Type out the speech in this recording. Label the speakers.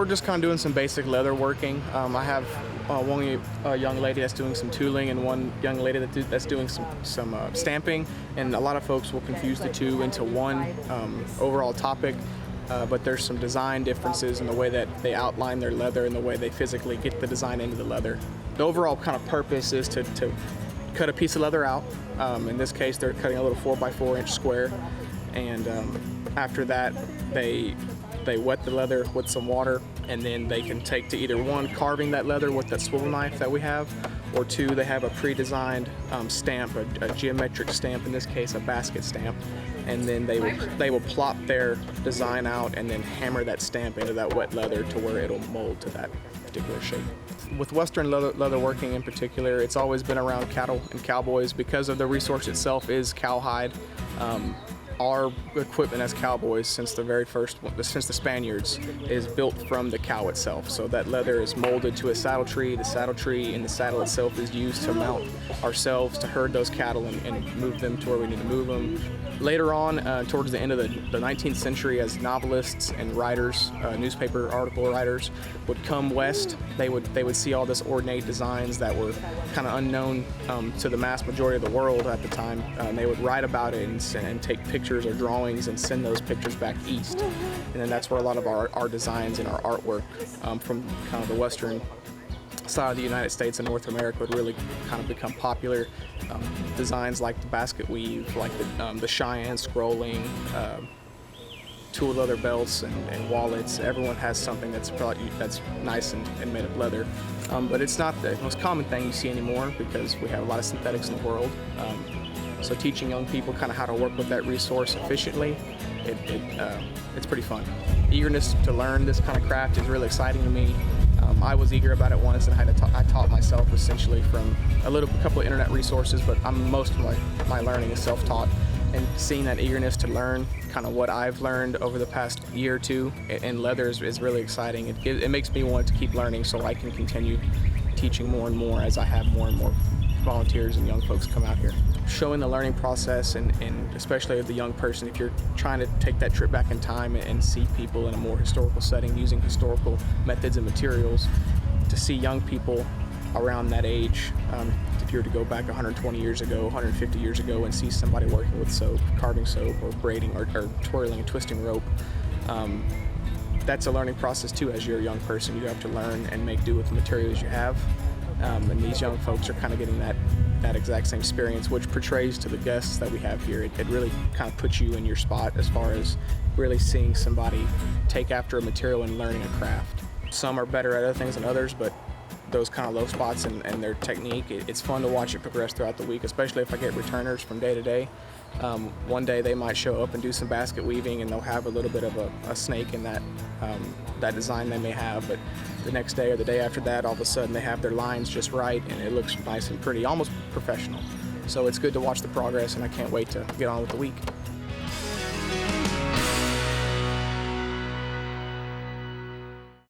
Speaker 1: We're just kind of doing some basic leather working. I have one young lady that's doing some tooling and one young lady that's doing some stamping, and a lot of folks will confuse the two into one overall topic, but there's some design differences in the way that they outline their leather and the way they physically get the design into the leather. The overall kind of purpose is to cut a piece of leather out. In this case, they're cutting a little 4x4 inch square, and after that they wet the leather with some water, and then they can take to either one, carving that leather with that swivel knife that we have, or two, they have a pre-designed stamp, a geometric stamp, in this case a basket stamp, and then they will plop their design out and then hammer that stamp into that wet leather to where it'll mold to that particular shape. With Western leather working in particular, it's always been around cattle and cowboys because of the resource itself is cowhide. Our equipment as cowboys, since the Spaniards, is built from the cow itself. So that leather is molded to a saddle tree. The saddle tree and the saddle itself is used to mount ourselves to herd those cattle and move them to where we need to move them. Later on, towards the end of the 19th century, as novelists and writers, newspaper article writers would come west, they would see all this ornate designs that were kind of unknown to the mass majority of the world at the time. And they would write about it and take pictures or drawings and send those pictures back east. And then that's where a lot of our designs and our artwork from kind of the western side of the United States and North America would really kind of become popular. Designs like the basket weave, like the Cheyenne scrolling, tool leather belts and wallets. Everyone has something that's nice and made of leather. But it's not the most common thing you see anymore because we have a lot of synthetics in the world. So teaching young people kind of how to work with that resource efficiently, it's pretty fun. Eagerness to learn this kind of craft is really exciting to me. I was eager about it once, and I taught myself essentially from a couple of internet resources, but most of my learning is self-taught. And seeing that eagerness to learn kind of what I've learned over the past year or two in leather is really exciting. It makes me want to keep learning so I can continue teaching more and more as I have more and more volunteers and young folks come out here. Showing the learning process, and especially of the young person, if you're trying to take that trip back in time and see people in a more historical setting using historical methods and materials, to see young people around that age, if you were to go back 120 years ago, 150 years ago and see somebody working with soap, carving soap, or braiding or twirling and twisting rope, that's a learning process too. As you're a young person, you have to learn and make do with the materials you have. And these young folks are kind of getting that exact same experience, which portrays to the guests that we have here. It really kind of puts you in your spot as far as really seeing somebody take after a material and learning a craft. Some are better at other things than others, but those kind of low spots and their technique, it's fun to watch it progress throughout the week, especially if I get returners from day to day. One day they might show up and do some basket weaving, and they'll have a little bit of a snake in that design they may have, but the next day or the day after that, all of a sudden they have their lines just right and it looks nice and pretty, almost professional. So it's good to watch the progress, and I can't wait to get on with the week.